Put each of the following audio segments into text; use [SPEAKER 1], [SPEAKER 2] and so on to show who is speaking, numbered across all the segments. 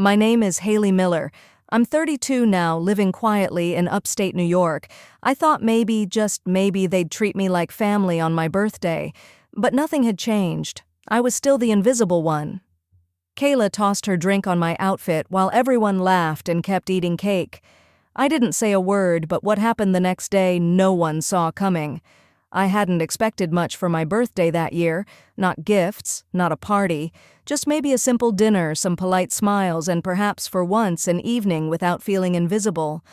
[SPEAKER 1] My name is Haley Miller. I'm 32 now, living quietly in upstate New York. I thought maybe, just maybe, they'd treat me like family on my birthday. But nothing had changed. I was still the invisible one. Kayla tossed her drink on my outfit while everyone laughed and kept eating cake. I didn't say a word, but what happened the next day no one saw coming. I hadn't expected much for my birthday that year. Not gifts, not a party, just maybe a simple dinner, some polite smiles, and perhaps for once an evening without feeling invisible.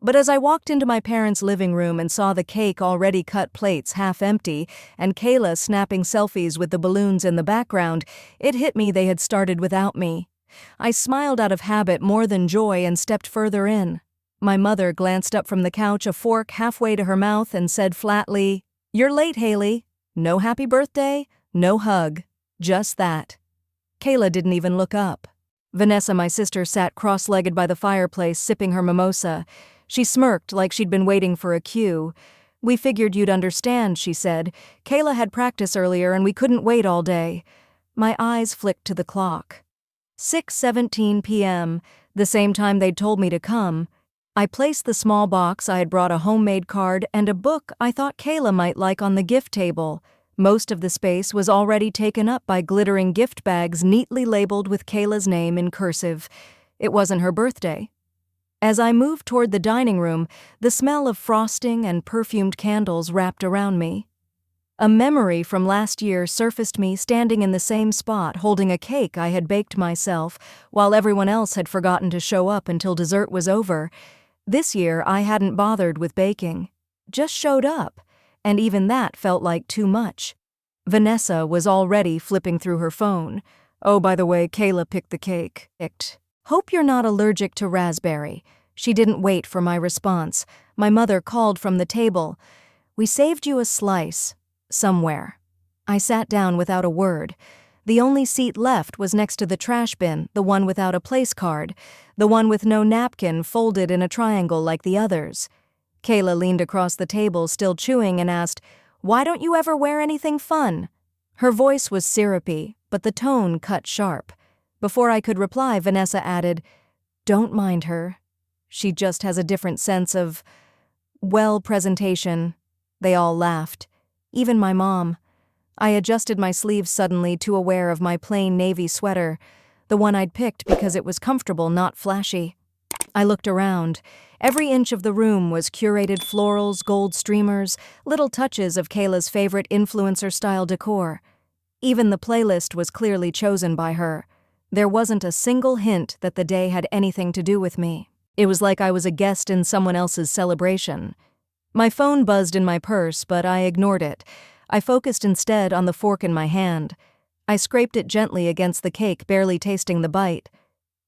[SPEAKER 1] But as I walked into my parents' living room and saw the cake already cut, plates half empty, and Kayla snapping selfies with the balloons in the background, it hit me they had started without me. I smiled out of habit more than joy and stepped further in. My mother glanced up from the couch, a fork halfway to her mouth, and said flatly, "You're late, Haley. No happy birthday, no hug. Just that." Kayla didn't even look up. Vanessa, my sister, sat cross-legged by the fireplace, sipping her mimosa. She smirked like she'd been waiting for a cue. "We figured you'd understand," she said. "Kayla had practice earlier and we couldn't wait all day." My eyes flicked to the clock. 6:17 p.m., the same time they'd told me to come. I placed the small box I had brought, a homemade card, and a book I thought Kayla might like on the gift table. Most of the space was already taken up by glittering gift bags neatly labeled with Kayla's name in cursive. It wasn't her birthday. As I moved toward the dining room, the smell of frosting and perfumed candles wrapped around me. A memory from last year surfaced, me standing in the same spot holding a cake I had baked myself while everyone else had forgotten to show up until dessert was over. This year I hadn't bothered with baking, just showed up, and even that felt like too much. Vanessa was already flipping through her phone. "Oh, by the way, Kayla picked the cake. Hope you're not allergic to raspberry." She didn't wait for my response. My mother called from the table. "We saved you a slice. Somewhere." I sat down without a word. The only seat left was next to the trash bin, the one without a place card, the one with no napkin folded in a triangle like the others. Kayla leaned across the table, still chewing, and asked, "Why don't you ever wear anything fun?" Her voice was syrupy, but the tone cut sharp. Before I could reply, Vanessa added, "Don't mind her. She just has a different sense of, well, presentation." They all laughed. Even my mom. I adjusted my sleeves suddenly, too aware of my plain navy sweater, the one I'd picked because it was comfortable, not flashy. I looked around. Every inch of the room was curated florals, gold streamers, little touches of Kayla's favorite influencer-style decor. Even the playlist was clearly chosen by her. There wasn't a single hint that the day had anything to do with me. It was like I was a guest in someone else's celebration. My phone buzzed in my purse, but I ignored it. I focused instead on the fork in my hand. I scraped it gently against the cake, barely tasting the bite.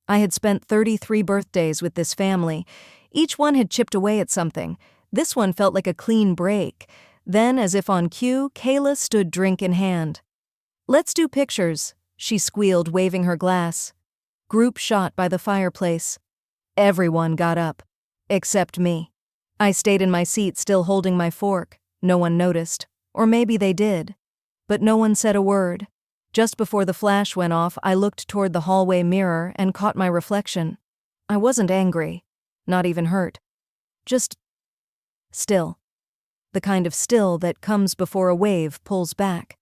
[SPEAKER 1] I had spent 33 birthdays with this family. Each one had chipped away at something. This one felt like a clean break. Then, as if on cue, Kayla stood, drink in hand. "Let's do pictures," she squealed, waving her glass. Group shot by the fireplace. Everyone got up. Except me. I stayed in my seat, still holding my fork. No one noticed. Or maybe they did. But no one said a word. Just before the flash went off, I looked toward the hallway mirror and caught my reflection. I wasn't angry. Not even hurt. Just still. The kind of still that comes before a wave pulls back.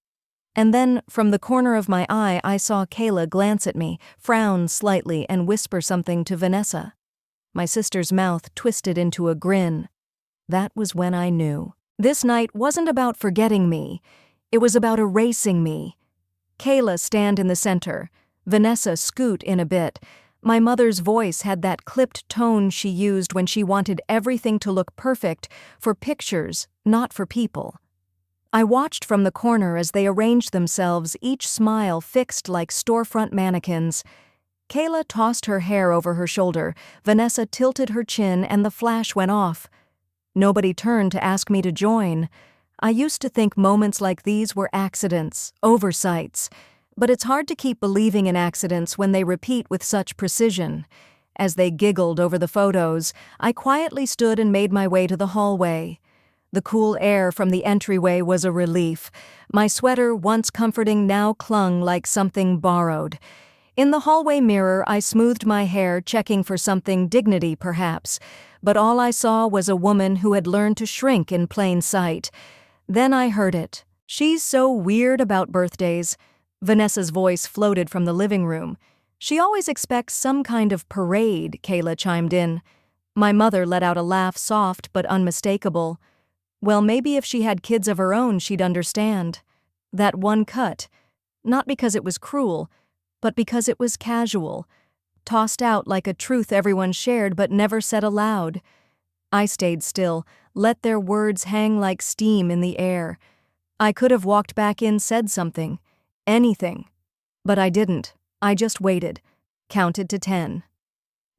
[SPEAKER 1] And then, from the corner of my eye, I saw Kayla glance at me, frown slightly, and whisper something to Vanessa. My sister's mouth twisted into a grin. That was when I knew. This night wasn't about forgetting me. It was about erasing me. Kayla stand in the center. Vanessa scoot in a bit. My mother's voice had that clipped tone she used when she wanted everything to look perfect, for pictures, not for people. I watched from the corner as they arranged themselves, each smile fixed like storefront mannequins. Kayla tossed her hair over her shoulder, Vanessa tilted her chin, and the flash went off. Nobody turned to ask me to join. I used to think moments like these were accidents, oversights, but it's hard to keep believing in accidents when they repeat with such precision. As they giggled over the photos, I quietly stood and made my way to the hallway. The cool air from the entryway was a relief. My sweater, once comforting, now clung like something borrowed. In the hallway mirror, I smoothed my hair, checking for something dignity, perhaps, but all I saw was a woman who had learned to shrink in plain sight. Then I heard it. "She's so weird about birthdays." Vanessa's voice floated from the living room. "She always expects some kind of parade," Kayla chimed in. My mother let out a laugh, soft but unmistakable. "Well, maybe if she had kids of her own, she'd understand." That one cut. Not because it was cruel, but because it was casual, tossed out like a truth everyone shared but never said aloud. I stayed still, let their words hang like steam in the air. I could have walked back in, said something. Anything. But I didn't. I just waited, counted to 10.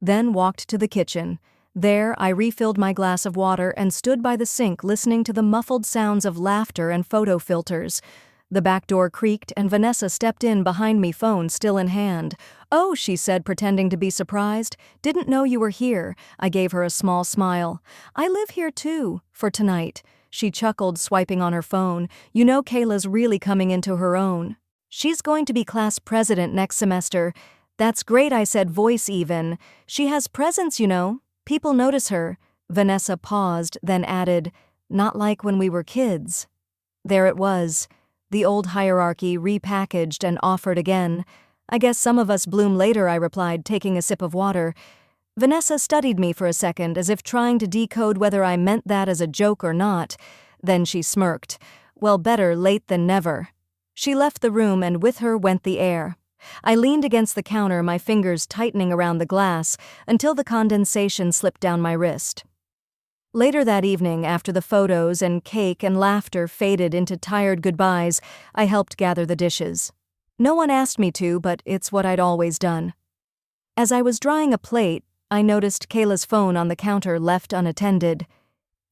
[SPEAKER 1] Then walked to the kitchen. There, I refilled my glass of water and stood by the sink listening to the muffled sounds of laughter and photo filters. The back door creaked and Vanessa stepped in behind me, phone still in hand. "Oh," she said, pretending to be surprised. "Didn't know you were here." I gave her a small smile. "I live here too, for tonight." She chuckled, swiping on her phone. "You know Kayla's really coming into her own. She's going to be class president next semester." "That's great," I said, voice even. "She has presence, you know. People notice her." Vanessa paused, then added, "Not like when we were kids." There it was. The old hierarchy repackaged and offered again. "I guess some of us bloom later," I replied, taking a sip of water. Vanessa studied me for a second, as if trying to decode whether I meant that as a joke or not. Then she smirked. "Well, better late than never." She left the room, and with her went the air. I leaned against the counter, my fingers tightening around the glass, until the condensation slipped down my wrist. Later that evening, after the photos and cake and laughter faded into tired goodbyes, I helped gather the dishes. No one asked me to, but it's what I'd always done. As I was drying a plate, I noticed Kayla's phone on the counter, left unattended.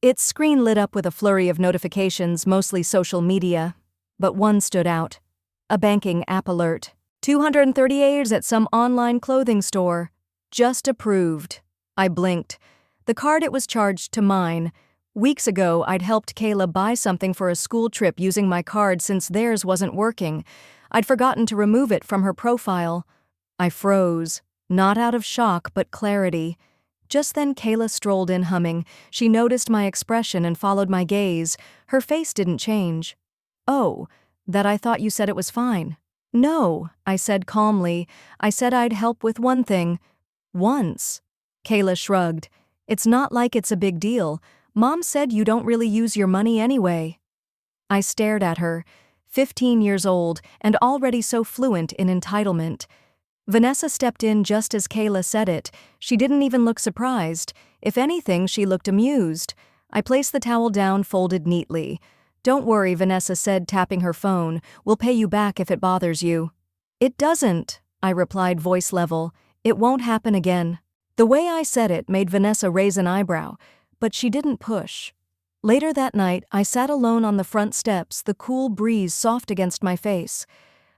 [SPEAKER 1] Its screen lit up with a flurry of notifications, mostly social media. But one stood out. A banking app alert. 238 at some online clothing store. Just approved. I blinked. The card it was charged to mine. Weeks ago, I'd helped Kayla buy something for a school trip using my card since theirs wasn't working. I'd forgotten to remove it from her profile. I froze, not out of shock but clarity. Just then Kayla strolled in humming. She noticed my expression and followed my gaze. Her face didn't change. "Oh, that I thought you said it was fine." "No," I said calmly. "I said I'd help with one thing. Once." Kayla shrugged. "It's not like it's a big deal. Mom said you don't really use your money anyway." I stared at her, 15 years old and already so fluent in entitlement. Vanessa stepped in just as Kayla said it. She didn't even look surprised. If anything, she looked amused. I placed the towel down, folded neatly. "Don't worry," Vanessa said, tapping her phone. "We'll pay you back if it bothers you." "It doesn't," I replied, voice level. "It won't happen again." The way I said it made Vanessa raise an eyebrow, but she didn't push. Later that night, I sat alone on the front steps, the cool breeze soft against my face.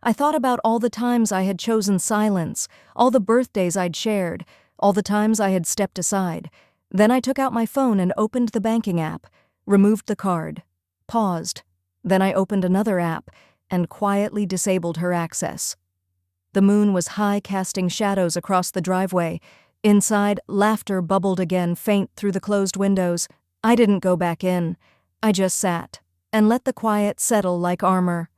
[SPEAKER 1] I thought about all the times I had chosen silence, all the birthdays I'd shared, all the times I had stepped aside. Then I took out my phone and opened the banking app, removed the card, paused. Then I opened another app and quietly disabled her access. The moon was high, casting shadows across the driveway. Inside, laughter bubbled again, faint through the closed windows. I didn't go back in. I just sat and let the quiet settle like armor.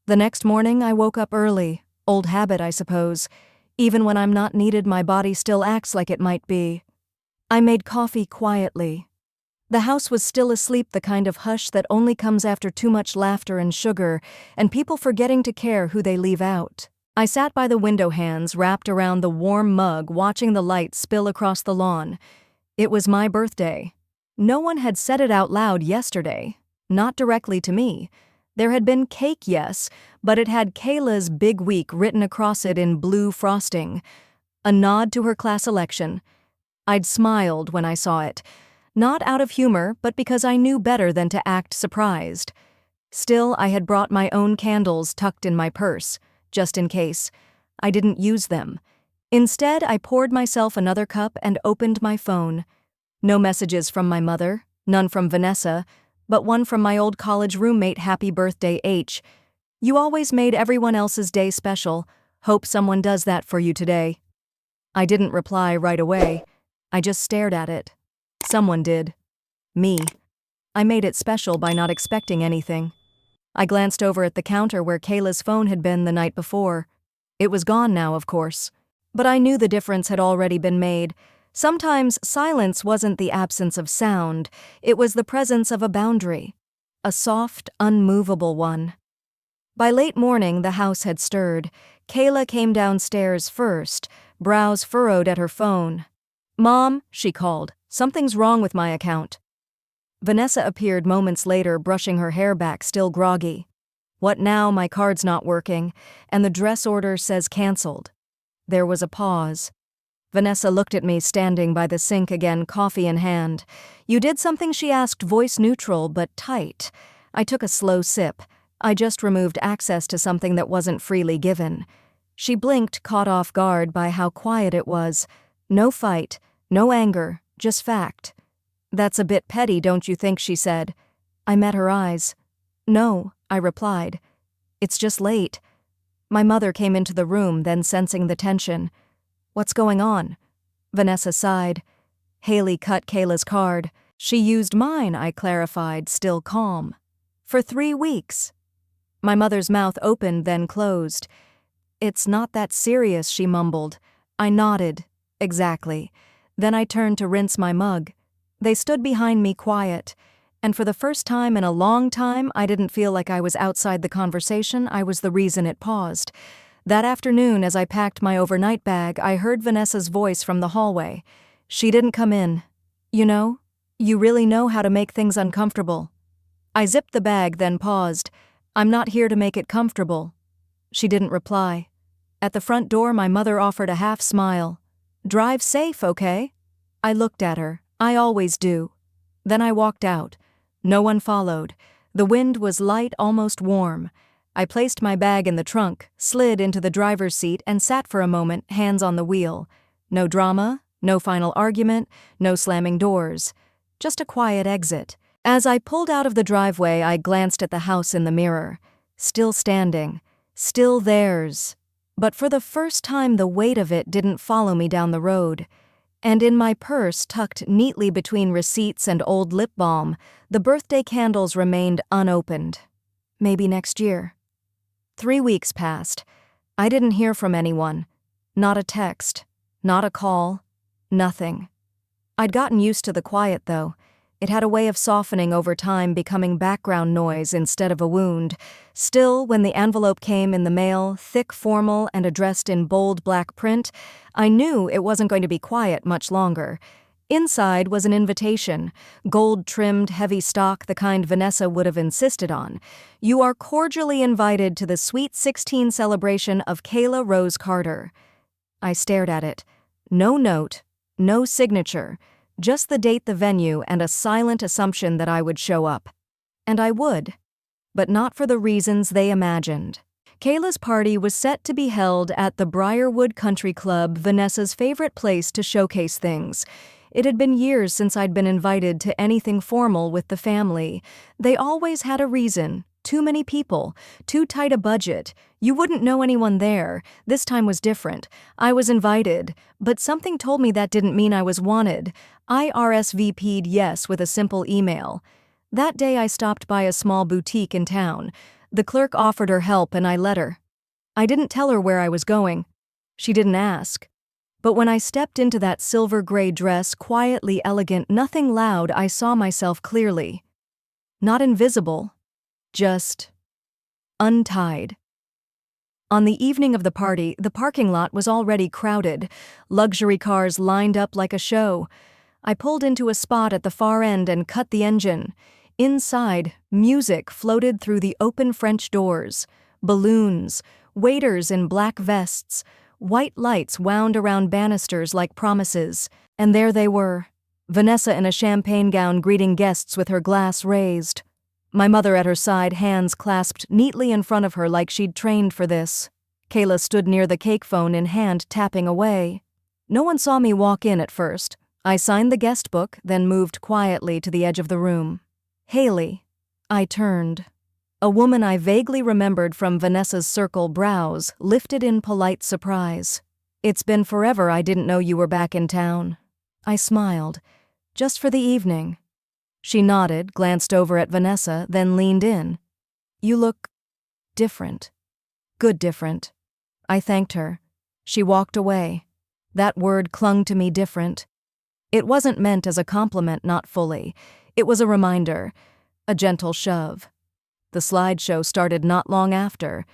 [SPEAKER 1] The next morning, I woke up early. Old habit, I suppose. Even when I'm not needed, my body still acts like it might be. I made coffee quietly. The house was still asleep, the kind of hush that only comes after too much laughter and sugar, and people forgetting to care who they leave out. I sat by the window, hands wrapped around the warm mug, watching the light spill across the lawn. It was my birthday. No one had said it out loud yesterday, not directly to me. There had been cake, yes, but it had Kayla's big week written across it in blue frosting. A nod to her class election. I'd smiled when I saw it, not out of humor, but because I knew better than to act surprised. Still, I had brought my own candles tucked in my purse. Just in case. I didn't use them. Instead, I poured myself another cup and opened my phone. No messages from my mother, none from Vanessa, but one from my old college roommate. "Happy birthday, H. You always made everyone else's day special. Hope someone does that for you today." I didn't reply right away. I just stared at it. Someone did. Me. I made it special by not expecting anything. I glanced over at the counter where Kayla's phone had been the night before. It was gone now, of course. But I knew the difference had already been made. Sometimes silence wasn't the absence of sound, it was the presence of a boundary. A soft, unmovable one. By late morning, the house had stirred. Kayla came downstairs first, brows furrowed at her phone. "Mom," she called, "something's wrong with my account." Vanessa appeared moments later, brushing her hair back, still groggy. "What now? My card's not working, and the dress order says canceled." There was a pause. Vanessa looked at me, standing by the sink again, coffee in hand. "You did something?" she asked, voice neutral but tight. I took a slow sip. I just removed access to something that wasn't freely given. She blinked, caught off guard by how quiet it was. No fight, no anger, just fact. "That's a bit petty, don't you think?" she said. I met her eyes. "No," I replied. "It's just late." My mother came into the room, then sensing the tension. "What's going on?" Vanessa sighed. "Haley cut Kayla's card. She used mine," I clarified, still calm. "For 3 weeks." My mother's mouth opened, then closed. "It's not that serious," she mumbled. I nodded. "Exactly." Then I turned to rinse my mug. They stood behind me, quiet. And for the first time in a long time, I didn't feel like I was outside the conversation. I was the reason it paused. That afternoon, as I packed my overnight bag, I heard Vanessa's voice from the hallway. She didn't come in. You really know how to make things uncomfortable." I zipped the bag, then paused. "I'm not here to make it comfortable." She didn't reply. At the front door, my mother offered a half smile. "Drive safe, okay?" I looked at her. I always do. Then I walked out. No one followed. The wind was light, almost warm. I placed my bag in the trunk, slid into the driver's seat, and sat for a moment, hands on the wheel. No drama, no final argument, no slamming doors. Just a quiet exit. As I pulled out of the driveway, I glanced at the house in the mirror. Still standing. Still theirs. But for the first time, the weight of it didn't follow me down the road. And in my purse, tucked neatly between receipts and old lip balm, the birthday candles remained unopened. Maybe next year. 3 weeks passed. I didn't hear from anyone. Not a text. Not a call. Nothing. I'd gotten used to the quiet, though. It had a way of softening over time, becoming background noise instead of a wound. Still, when the envelope came in the mail, thick, formal, and addressed in bold black print, I knew it wasn't going to be quiet much longer. Inside was an invitation, gold-trimmed, heavy stock, the kind Vanessa would have insisted on. "You are cordially invited to the Sweet 16 celebration of Kayla Rose Carter." I stared at it. No note, no signature. Just the date, the venue, and a silent assumption that I would show up. And I would. But not for the reasons they imagined. Kayla's party was set to be held at the Briarwood Country Club, Vanessa's favorite place to showcase things. It had been years since I'd been invited to anything formal with the family. They always had a reason. Too many people, too tight a budget. You wouldn't know anyone there. This time was different. I was invited, but something told me that didn't mean I was wanted. I RSVP'd yes with a simple email. That day I stopped by a small boutique in town. The clerk offered her help and I let her. I didn't tell her where I was going. She didn't ask. But when I stepped into that silver-gray dress, quietly elegant, nothing loud, I saw myself clearly. Not invisible. Just untied. On the evening of the party, the parking lot was already crowded. Luxury cars lined up like a show. I pulled into a spot at the far end and cut the engine. Inside, music floated through the open French doors. Balloons, waiters in black vests, white lights wound around banisters like promises. And there they were, Vanessa in a champagne gown greeting guests with her glass raised. My mother at her side, hands clasped neatly in front of her like she'd trained for this. Kayla stood near the cake phone in hand, tapping away. No one saw me walk in at first. I signed the guest book, then moved quietly to the edge of the room. "Haley." I turned. A woman I vaguely remembered from Vanessa's circle brows lifted in polite surprise. "It's been forever. I didn't know you were back in town." I smiled. "Just for the evening." She nodded, glanced over at Vanessa, then leaned in. "You look different." "Good different." I thanked her. She walked away. That word clung to me, different. It wasn't meant as a compliment, not fully. It was a reminder, a gentle shove. The slideshow started not long after.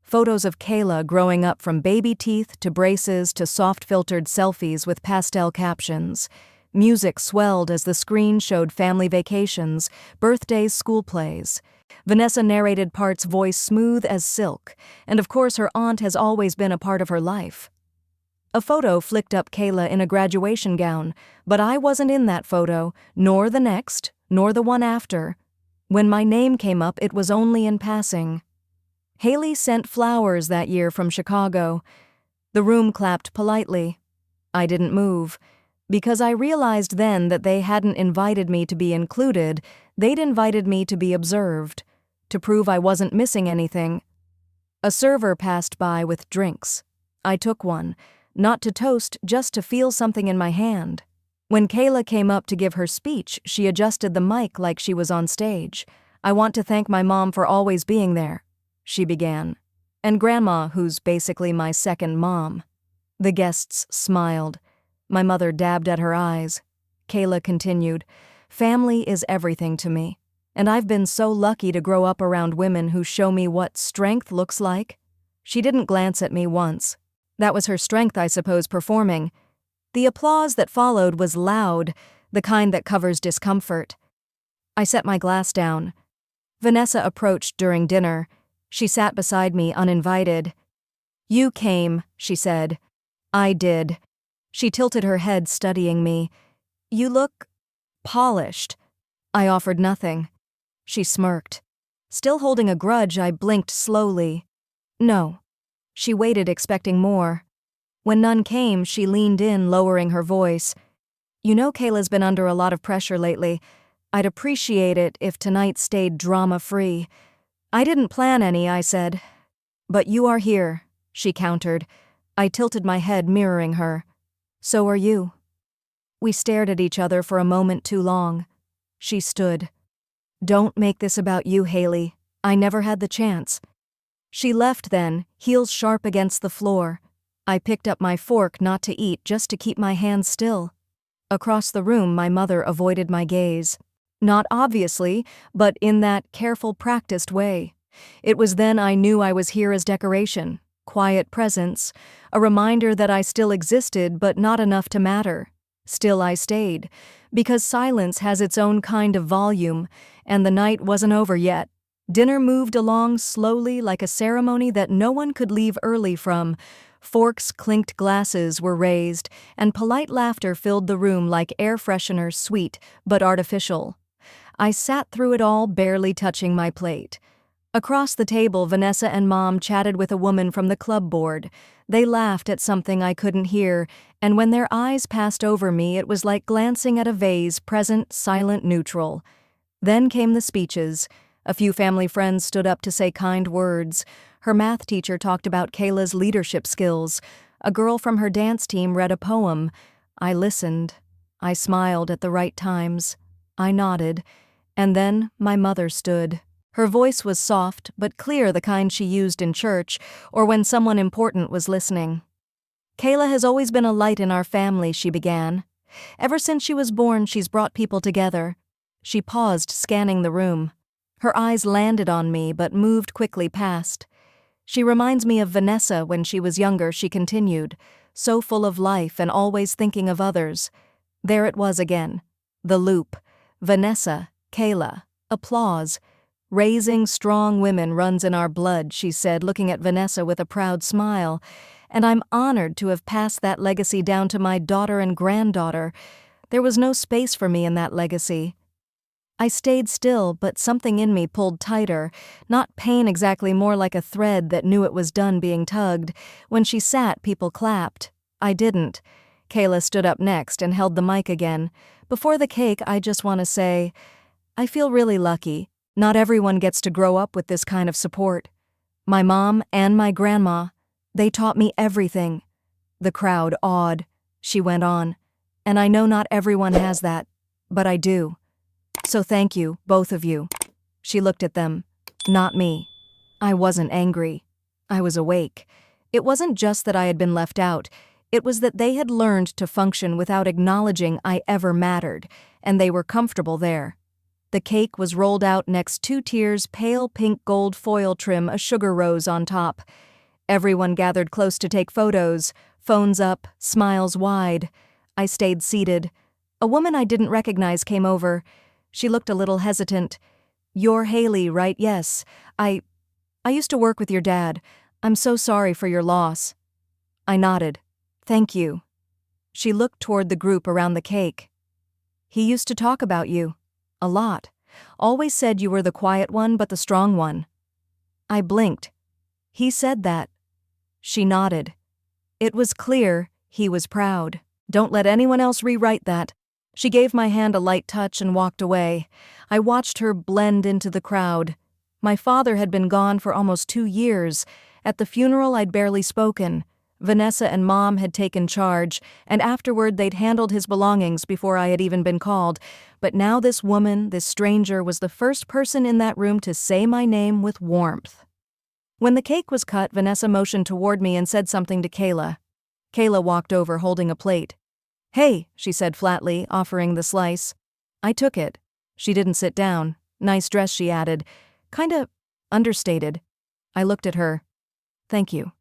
[SPEAKER 1] Photos of Kayla growing up, from baby teeth to braces to soft-filtered selfies with pastel captions. Music swelled as the screen showed family vacations, birthdays, school plays. Vanessa narrated parts, voice smooth as silk, and of course her aunt has always been a part of her life. A photo flicked up Kayla in a graduation gown, but I wasn't in that photo, nor the next, nor the one after. When my name came up, it was only in passing. Haley sent flowers that year from Chicago. The room clapped politely. I didn't move, because I realized then that they hadn't invited me to be included, they'd invited me to be observed, to prove I wasn't missing anything. A server passed by with drinks. I took one, not to toast, just to feel something in my hand. When Kayla came up to give her speech, she adjusted the mic like she was on stage. "I want to thank my mom for always being there," she began. "And Grandma, who's basically my second mom." The guests smiled. My mother dabbed at her eyes. Kayla continued, "Family is everything to me, and I've been so lucky to grow up around women who show me what strength looks like." She didn't glance at me once. That was her strength, I suppose, performing. The applause that followed was loud, the kind that covers discomfort. I set my glass down. Vanessa approached during dinner. She sat beside me uninvited. "You came," she said. "I did." She tilted her head, studying me. "You look polished." I offered nothing. She smirked. Still holding a grudge, I blinked slowly. "No." She waited, expecting more. When none came, she leaned in, lowering her voice. "You know Kayla's been under a lot of pressure lately. I'd appreciate it if tonight stayed drama-free." "I didn't plan any," I said. "But you are here," she countered. I tilted my head, mirroring her. "So are you." We stared at each other for a moment too long. She stood. "Don't make this about you, Haley. I never had the chance." She left then, heels sharp against the floor. I picked up my fork, not to eat, just to keep my hands still. Across the room, my mother avoided my gaze. Not obviously, but in that careful, practiced way. It was then I knew I was here as decoration, quiet presence, a reminder that I still existed, but not enough to matter. Still I stayed, because silence has its own kind of volume, and the night wasn't over yet. Dinner moved along slowly, like a ceremony that no one could leave early from. Forks clinked, glasses were raised, and polite laughter filled the room like air freshener, sweet but artificial. I sat through it all, barely touching my plate. Across the table, Vanessa and Mom chatted with a woman from the club board. They laughed at something I couldn't hear, and when their eyes passed over me, it was like glancing at a vase, present, silent, neutral. Then came the speeches. A few family friends stood up to say kind words. Her math teacher talked about Kayla's leadership skills. A girl from her dance team read a poem. I listened. I smiled at the right times. I nodded. And then my mother stood. Her voice was soft but clear, the kind she used in church or when someone important was listening. "Kayla has always been a light in our family," she began. "Ever since she was born, she's brought people together." She paused, scanning the room. Her eyes landed on me but moved quickly past. "She reminds me of Vanessa when she was younger," she continued, "so full of life and always thinking of others." There it was again. The loop. Vanessa, Kayla, applause. "Raising strong women runs in our blood," she said, looking at Vanessa with a proud smile. "And I'm honored to have passed that legacy down to my daughter and granddaughter. There was no space for me in that legacy." I stayed still, but something in me pulled tighter, not pain exactly, more like a thread that knew it was done being tugged. When she sat, people clapped. I didn't. Kayla stood up next and held the mic again. "Before the cake, I just want to say, I feel really lucky. Not everyone gets to grow up with this kind of support. My mom and my grandma, they taught me everything. The crowd awed. She went on. And I know not everyone has that, but I do. So thank you, both of you. She looked at them. Not me. I wasn't angry. I was awake. It wasn't just that I had been left out. It was that they had learned to function without acknowledging I ever mattered, and they were comfortable there. The cake was rolled out next 2 tiers, pale pink gold foil trim, a sugar rose on top. Everyone gathered close to take photos, phones up, smiles wide. I stayed seated. A woman I didn't recognize came over. She looked a little hesitant. "You're Haley, right?" "Yes. I used to work with your dad. I'm so sorry for your loss." I nodded. "Thank you." She looked toward the group around the cake. "He used to talk about you. A lot. Always said you were the quiet one but the strong one." I blinked. "He said that." She nodded. It was clear he was proud. "Don't let anyone else rewrite that." She gave my hand a light touch and walked away. I watched her blend into the crowd. My father had been gone for almost 2 years. At the funeral, I'd barely spoken. Vanessa and Mom had taken charge, and afterward they'd handled his belongings before I had even been called. But now this woman, this stranger, was the first person in that room to say my name with warmth. When the cake was cut, Vanessa motioned toward me and said something to Kayla. Kayla walked over holding a plate. "Hey," she said flatly, offering the slice. I took it. She didn't sit down. "Nice dress," she added. Kinda understated. I looked at her. "Thank you."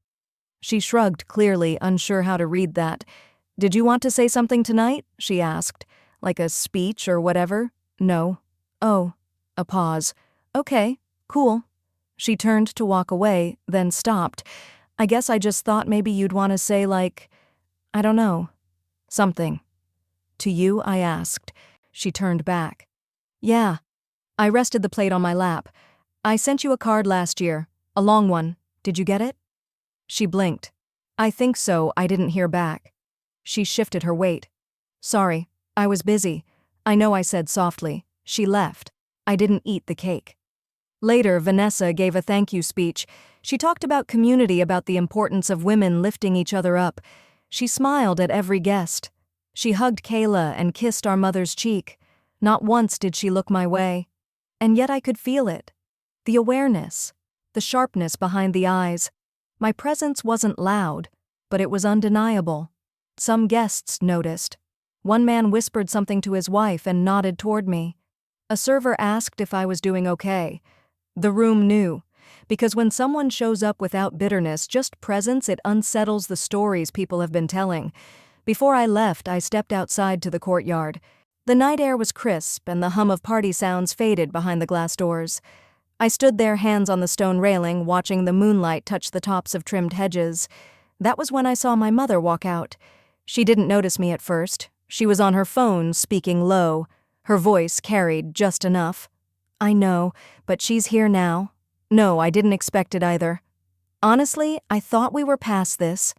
[SPEAKER 1] She shrugged, clearly unsure how to read that. "Did you want to say something tonight?" she asked. "Like a speech or whatever?" "No." "Oh." A pause. "Okay, cool." She turned to walk away, then stopped. "I guess I just thought maybe you'd want to say like, I don't know, something." "To you?" I asked. She turned back. "Yeah." I rested the plate on my lap. "I sent you a card last year. A long one. Did you get it?" She blinked. "I think so. I didn't hear back." She shifted her weight. "Sorry, I was busy." "I know," I said softly. She left. I didn't eat the cake. Later, Vanessa gave a thank you speech. She talked about community, about the importance of women lifting each other up. She smiled at every guest. She hugged Kayla and kissed our mother's cheek. Not once did she look my way. And yet I could feel it. The awareness. The sharpness behind the eyes. My presence wasn't loud, but it was undeniable. Some guests noticed. One man whispered something to his wife and nodded toward me. A server asked if I was doing okay. The room knew, because when someone shows up without bitterness, just presence, it unsettles the stories people have been telling. Before I left, I stepped outside to the courtyard. The night air was crisp, and the hum of party sounds faded behind the glass doors. I stood there, hands on the stone railing, watching the moonlight touch the tops of trimmed hedges. That was when I saw my mother walk out. She didn't notice me at first. She was on her phone, speaking low. Her voice carried just enough. "I know, but she's here now." "No, I didn't expect it either." "Honestly, I thought we were past this."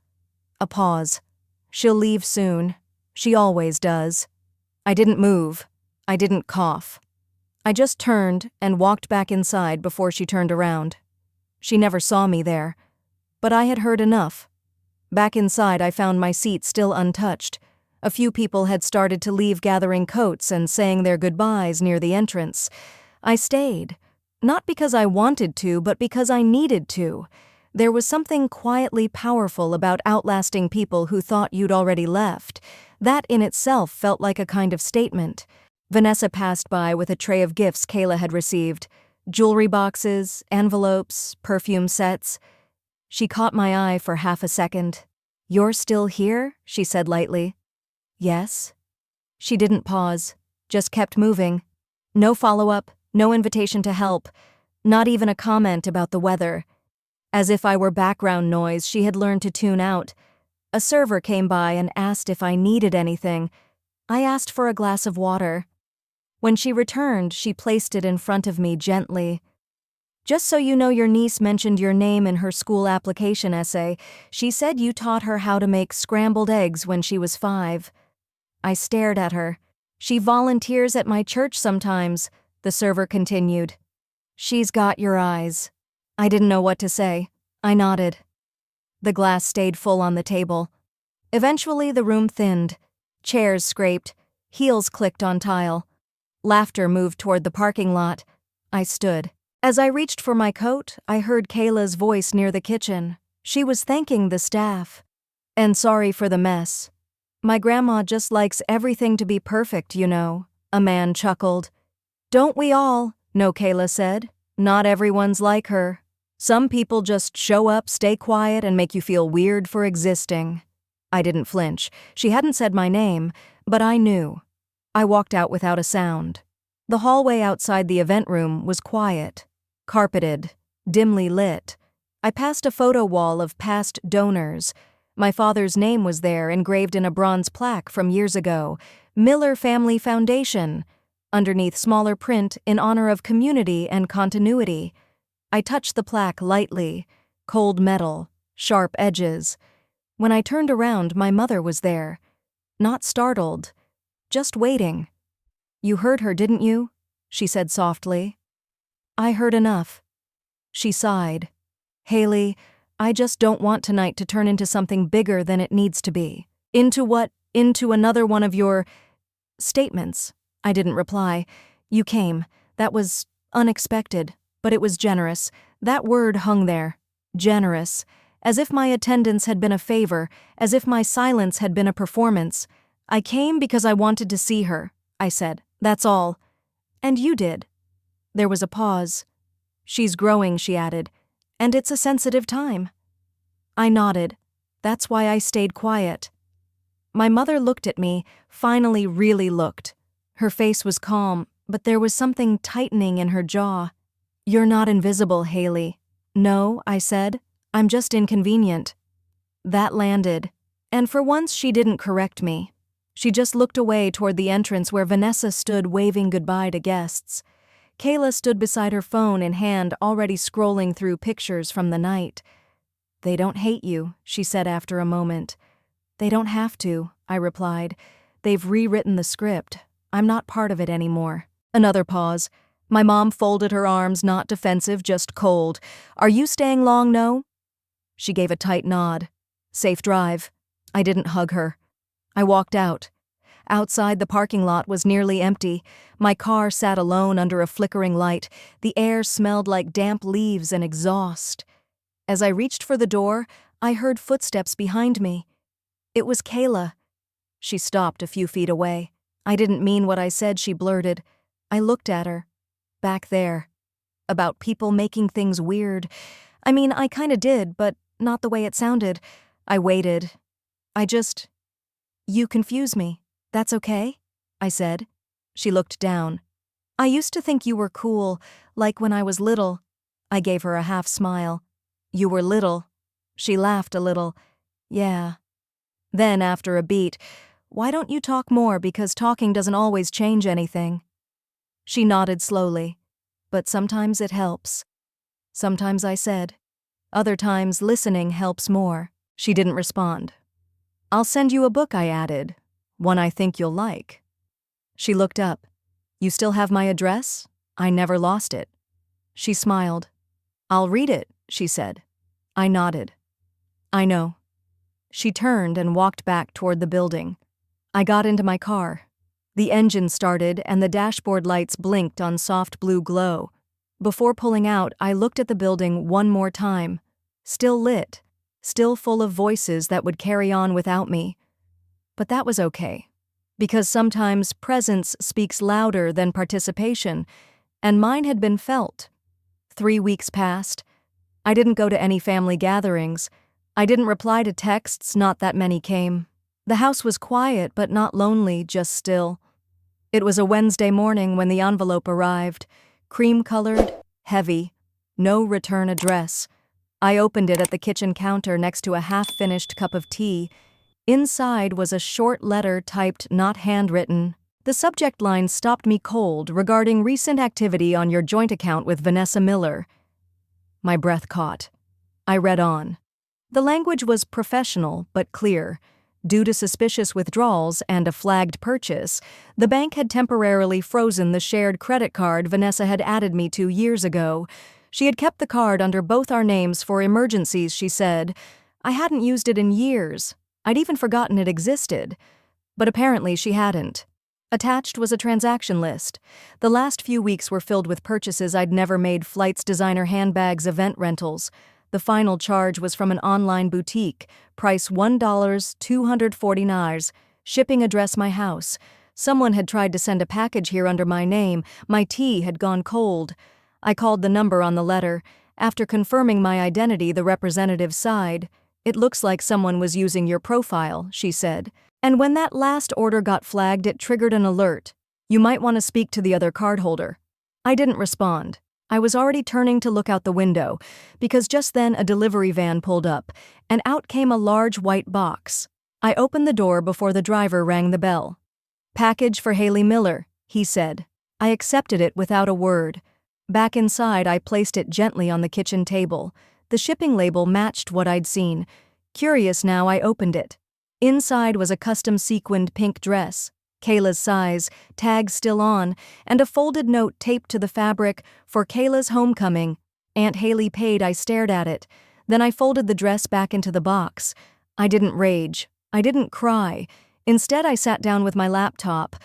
[SPEAKER 1] A pause. "She'll leave soon. She always does." I didn't move. I didn't cough. I just turned and walked back inside before she turned around. She never saw me there. But I had heard enough. Back inside, I found my seat still untouched. A few people had started to leave, gathering coats and saying their goodbyes near the entrance. I stayed. Not because I wanted to, but because I needed to. There was something quietly powerful about outlasting people who thought you'd already left. That in itself felt like a kind of statement. Vanessa passed by with a tray of gifts Kayla had received. Jewelry boxes, envelopes, perfume sets. She caught my eye for half a second. "You're still here?" she said lightly. "Yes." She didn't pause, just kept moving. No follow-up, no invitation to help, not even a comment about the weather. As if I were background noise she had learned to tune out. A server came by and asked if I needed anything. I asked for a glass of water. When she returned, she placed it in front of me gently. "Just so you know, your niece mentioned your name in her school application essay. She said you taught her how to make scrambled eggs when she was 5. I stared at her. "She volunteers at my church sometimes," the server continued. She's got your eyes. I didn't know what to say. I nodded. The glass stayed full on the table. Eventually, the room thinned. Chairs scraped. Heels clicked on tile. Laughter moved toward the parking lot. I stood. As I reached for my coat, I heard Kayla's voice near the kitchen. She was thanking the staff. And sorry for the mess. My grandma just likes everything to be perfect, you know, a man chuckled. Don't we all? No, Kayla said. Not everyone's like her. Some people just show up, stay quiet, and make you feel weird for existing. I didn't flinch. She hadn't said my name, but I knew. I walked out without a sound. The hallway outside the event room was quiet, carpeted, dimly lit. I passed a photo wall of past donors. My father's name was there, engraved in a bronze plaque from years ago, Miller Family Foundation. Underneath smaller print, in honor of community and continuity. I touched the plaque lightly, cold metal, sharp edges. When I turned around, my mother was there. Not startled, just waiting. You heard her, didn't you? She said softly. I heard enough. She sighed. Haley, I just don't want tonight to turn into something bigger than it needs to be. Into what? Into another one of your statements. I didn't reply. You came. That was unexpected, but it was generous. That word hung there. Generous. As if my attendance had been a favor, as if my silence had been a performance. I came because I wanted to see her, I said. That's all. And you did. There was a pause. She's growing, she added. And it's a sensitive time. I nodded. That's why I stayed quiet. My mother looked at me, finally really looked. Her face was calm, but there was something tightening in her jaw. You're not invisible, Haley. No, I said. I'm just inconvenient. That landed. And for once she didn't correct me. She just looked away toward the entrance where Vanessa stood waving goodbye to guests. Kayla stood beside her phone in hand, already scrolling through pictures from the night. They don't hate you, she said after a moment. They don't have to, I replied. They've rewritten the script. I'm not part of it anymore. Another pause. My mom folded her arms, not defensive, just cold. Are you staying long, no? She gave a tight nod. Safe drive. I didn't hug her. I walked out. Outside, the parking lot was nearly empty. My car sat alone under a flickering light. The air smelled like damp leaves and exhaust. As I reached for the door, I heard footsteps behind me. It was Kayla. She stopped a few feet away. I didn't mean what I said, she blurted. I looked at her. Back there. About people making things weird. I mean, I kinda did, but not the way it sounded. I waited. You confuse me. That's okay? I said. She looked down. I used to think you were cool, like when I was little. I gave her a half smile. You were little. She laughed a little. Yeah. Then, after a beat, why don't you talk more, because talking doesn't always change anything? She nodded slowly. But sometimes it helps. Sometimes, I said. Other times listening helps more. She didn't respond. I'll send you a book, I added. One I think you'll like. She looked up. You still have my address? I never lost it. She smiled. I'll read it, she said. I nodded. I know. She turned and walked back toward the building. I got into my car. The engine started and the dashboard lights blinked on soft blue glow. Before pulling out, I looked at the building one more time. Still lit. Still full of voices that would carry on without me. But that was okay. Because sometimes presence speaks louder than participation, and mine had been felt. 3 weeks passed. I didn't go to any family gatherings. I didn't reply to texts, not that many came. The house was quiet, but not lonely, just still. It was a Wednesday morning when the envelope arrived. Cream-colored, heavy, no return address. I opened it at the kitchen counter next to a half-finished cup of tea. Inside was a short letter typed, not handwritten. The subject line stopped me cold regarding recent activity on your joint account with Vanessa Miller. My breath caught. I read on. The language was professional but clear. Due to suspicious withdrawals and a flagged purchase, the bank had temporarily frozen the shared credit card Vanessa had added me to years ago. She had kept the card under both our names for emergencies, she said. I hadn't used it in years. I'd even forgotten it existed. But apparently she hadn't. Attached was a transaction list. The last few weeks were filled with purchases I'd never made: flights, designer handbags, event rentals. The final charge was from an online boutique, price $1, $240, shipping address my house. Someone had tried to send a package here under my name. My tea had gone cold. I called the number on the letter. After confirming my identity, the representative sighed. "It looks like someone was using your profile," she said. "And when that last order got flagged, it triggered an alert. You might want to speak to the other cardholder." I didn't respond. I was already turning to look out the window, because just then a delivery van pulled up, and out came a large white box. I opened the door before the driver rang the bell. "Package for Haley Miller," he said. I accepted it without a word. Back inside, I placed it gently on the kitchen table. The shipping label matched what I'd seen. Curious now, I opened it. Inside was a custom sequined pink dress, Kayla's size, tag still on, and a folded note taped to the fabric: "For Kayla's homecoming. Aunt Haley paid." I stared at it. Then I folded the dress back into the box. I didn't rage. I didn't cry. Instead, I sat down with my laptop.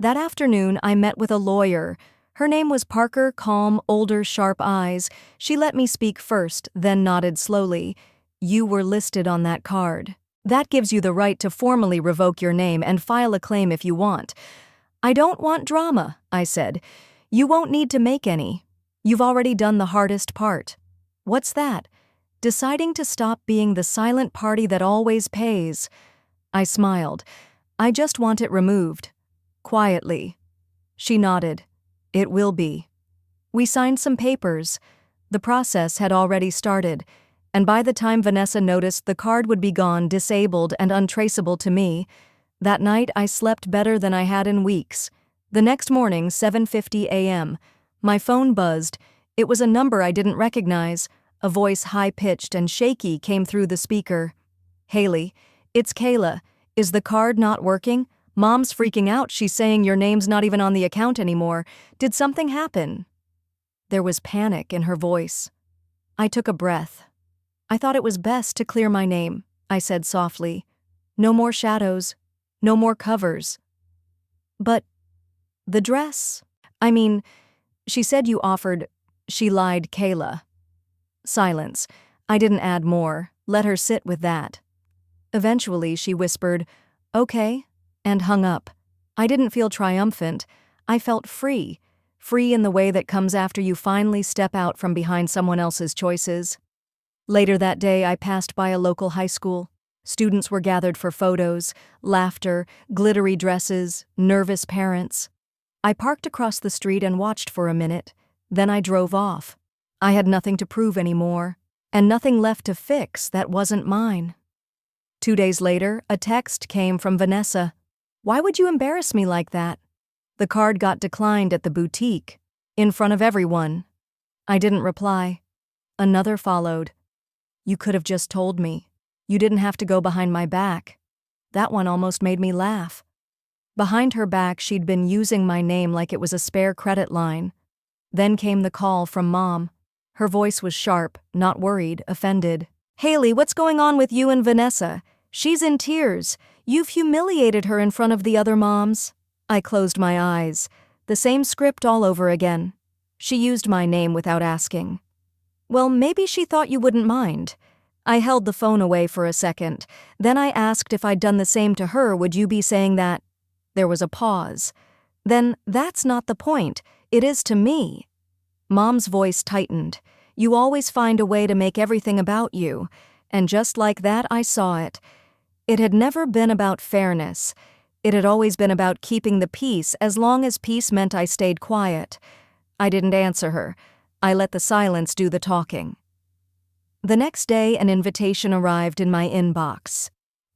[SPEAKER 1] That afternoon, I met with a lawyer. Her name was Parker, calm, older, sharp eyes. She let me speak first, then nodded slowly. "You were listed on that card. That gives you the right to formally revoke your name and file a claim if you want." "I don't want drama," I said. "You won't need to make any. You've already done the hardest part." "What's that?" "Deciding to stop being the silent party that always pays." I smiled. "I just want it removed." Quietly. She nodded. "It will be." We signed some papers. The process had already started, and by the time Vanessa noticed, the card would be gone, disabled and untraceable to me. That night, I slept better than I had in weeks. The next morning, 7:50 a.m., my phone buzzed. It was a number I didn't recognize. A voice, high-pitched and shaky, came through the speaker. "Haley, it's Kayla. Is the card not working? Mom's freaking out. She's saying your name's not even on the account anymore. Did something happen?" There was panic in her voice. I took a breath. "I thought it was best to clear my name," I said softly. "No more shadows. No more covers." "But the dress? I mean, she said you offered—" She lied, Kayla. Silence. I didn't add more. Let her sit with that. Eventually, she whispered, "Okay," and hung up. I didn't feel triumphant. I felt free. Free in the way that comes after you finally step out from behind someone else's choices. Later that day, I passed by a local high school. Students were gathered for photos, laughter, glittery dresses, nervous parents. I parked across the street and watched for a minute. Then I drove off. I had nothing to prove anymore, and nothing left to fix that wasn't mine. 2 days later, a text came from Vanessa. "Why would you embarrass me like that?" The card got declined at the boutique, in front of everyone. I didn't reply. Another followed. "You could have just told me. You didn't have to go behind my back." That one almost made me laugh. Behind her back, she'd been using my name like it was a spare credit line. Then came the call from Mom. Her voice was sharp, not worried, offended. "Haley, what's going on with you and Vanessa? She's in tears. You've humiliated her in front of the other moms." I closed my eyes. The same script all over again. She used my name without asking. "Well, maybe she thought you wouldn't mind." I held the phone away for a second. Then I asked if I'd done the same to her, would you be saying that? There was a pause. "Then that's not the point. It is to me." Mom's voice tightened. "You always find a way to make everything about you." And just like that, I saw it. It had never been about fairness. It had always been about keeping the peace, as long as peace meant I stayed quiet. I didn't answer her. I let the silence do the talking. The next day, an invitation arrived in my inbox.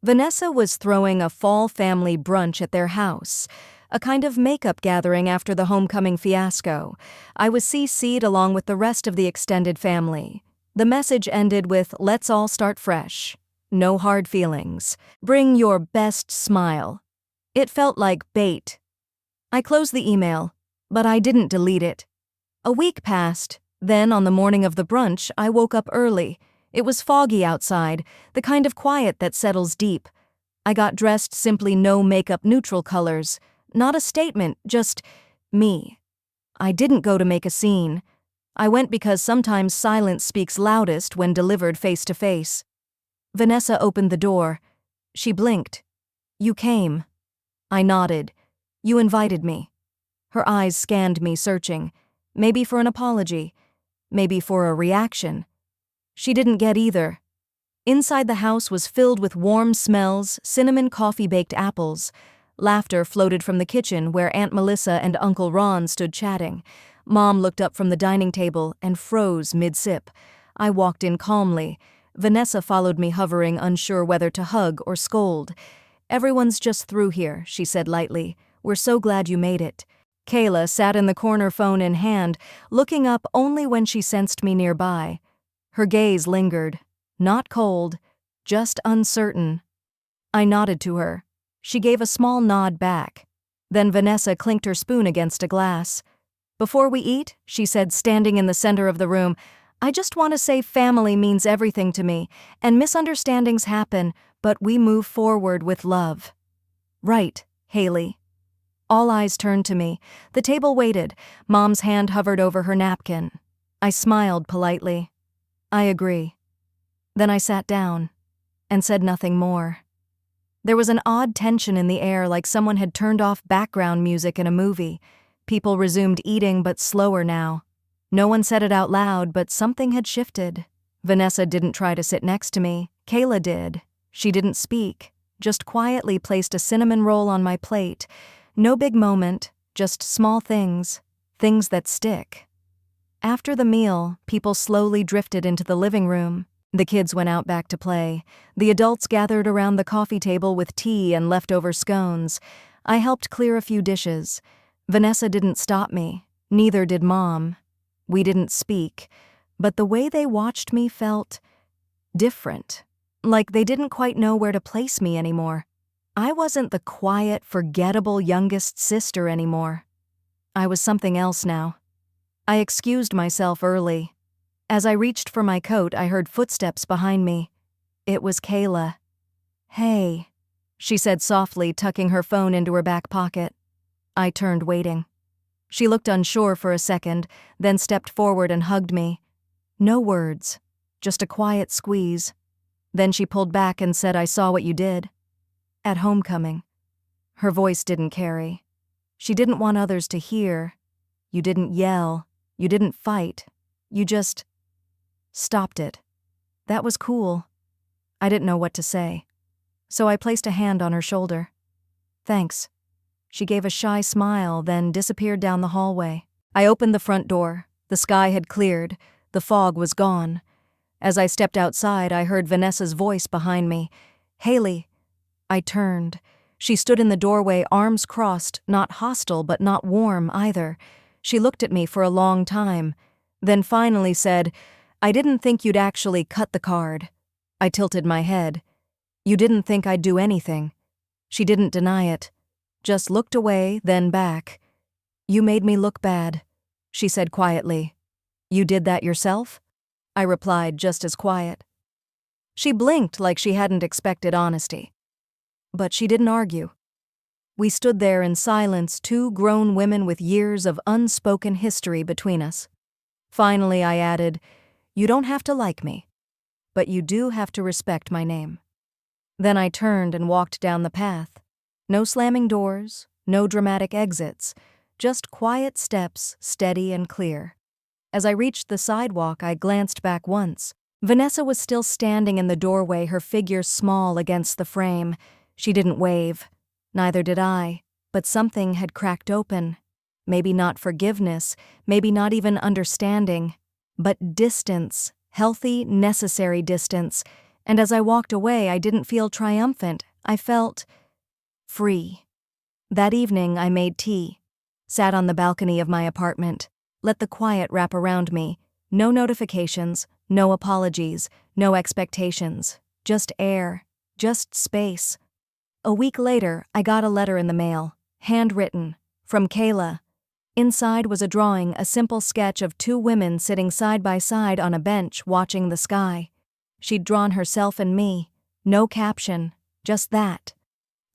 [SPEAKER 1] Vanessa was throwing a fall family brunch at their house, a kind of makeup gathering after the homecoming fiasco. I was CC'd along with the rest of the extended family. The message ended with, "Let's all start fresh." No hard feelings. Bring your best smile. It felt like bait. I closed the email, but I didn't delete it. A week passed. Then, on the morning of the brunch, I woke up early. It was foggy outside, the kind of quiet that settles deep. I got dressed simply no makeup, neutral colors. Not a statement, just me. I didn't go to make a scene. I went because sometimes silence speaks loudest when delivered face to face. Vanessa opened the door. She blinked. You came. I nodded. You invited me. Her eyes scanned me, searching. Maybe for an apology. Maybe for a reaction. She didn't get either. Inside the house was filled with warm smells, cinnamon coffee-baked apples. Laughter floated from the kitchen where Aunt Melissa and Uncle Ron stood chatting. Mom looked up from the dining table and froze mid-sip. I walked in calmly. Vanessa followed me, hovering, unsure whether to hug or scold. Everyone's just through here, she said lightly. We're so glad you made it. Kayla sat in the corner, phone in hand, looking up only when she sensed me nearby. Her gaze lingered. Not cold, just uncertain. I nodded to her. She gave a small nod back. Then Vanessa clinked her spoon against a glass. Before we eat, she said, standing in the center of the room, I just want to say family means everything to me, and misunderstandings happen, but we move forward with love. Right, Haley. All eyes turned to me. The table waited. Mom's hand hovered over her napkin. I smiled politely. I agree. Then I sat down and said nothing more. There was an odd tension in the air, like someone had turned off background music in a movie. People resumed eating, but slower now. No one said it out loud, but something had shifted. Vanessa didn't try to sit next to me. Kayla did. She didn't speak, just quietly placed a cinnamon roll on my plate. No big moment, just small things, things that stick. After the meal, people slowly drifted into the living room. The kids went out back to play. The adults gathered around the coffee table with tea and leftover scones. I helped clear a few dishes. Vanessa didn't stop me. Neither did Mom. We didn't speak, but the way they watched me felt different. Like they didn't quite know where to place me anymore. I wasn't the quiet, forgettable youngest sister anymore. I was something else now. I excused myself early. As I reached for my coat, I heard footsteps behind me. It was Kayla. Hey, she said softly, tucking her phone into her back pocket. I turned, waiting. She looked unsure for a second, then stepped forward and hugged me. No words, just a quiet squeeze. Then she pulled back and said, I saw what you did. At homecoming. Her voice didn't carry. She didn't want others to hear. You didn't yell. You didn't fight. You just stopped it. That was cool. I didn't know what to say. So I placed a hand on her shoulder. Thanks. She gave a shy smile, then disappeared down the hallway. I opened the front door. The sky had cleared. The fog was gone. As I stepped outside, I heard Vanessa's voice behind me. Haley. I turned. She stood in the doorway, arms crossed, not hostile but not warm either. She looked at me for a long time, then finally said, I didn't think you'd actually cut the card. I tilted my head. You didn't think I'd do anything. She didn't deny it. Just looked away, then back. You made me look bad, she said quietly. You did that yourself? I replied, just as quiet. She blinked like she hadn't expected honesty. But she didn't argue. We stood there in silence, two grown women with years of unspoken history between us. Finally, I added, You don't have to like me, but you do have to respect my name. Then I turned and walked down the path. No slamming doors, no dramatic exits, just quiet steps, steady and clear. As I reached the sidewalk, I glanced back once. Vanessa was still standing in the doorway, her figure small against the frame. She didn't wave. Neither did I. But something had cracked open. Maybe not forgiveness, maybe not even understanding, but distance, healthy, necessary distance. And as I walked away, I didn't feel triumphant. I felt free. That evening, I made tea, sat on the balcony of my apartment, let the quiet wrap around me. No notifications, no apologies, no expectations. just air, just space. A week later, I got a letter in the mail, handwritten, from Kayla. Inside was a drawing, a simple sketch of two women sitting side by side on a bench watching the sky. She'd drawn herself and me. No caption, just that.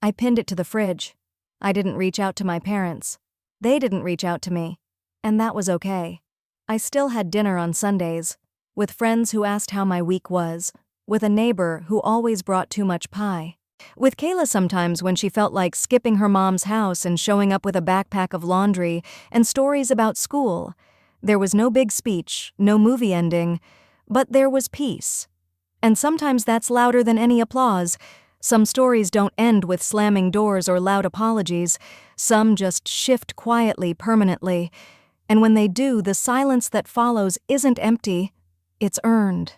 [SPEAKER 1] I pinned it to the fridge. I didn't reach out to my parents. They didn't reach out to me. And that was okay. I still had dinner on Sundays, with friends who asked how my week was, with a neighbor who always brought too much pie. With Kayla sometimes when she felt like skipping her mom's house and showing up with a backpack of laundry and stories about school. There was no big speech, no movie ending, but there was peace. And sometimes that's louder than any applause. Some stories don't end with slamming doors or loud apologies. Some just shift quietly, permanently. And when they do, the silence that follows isn't empty, it's earned.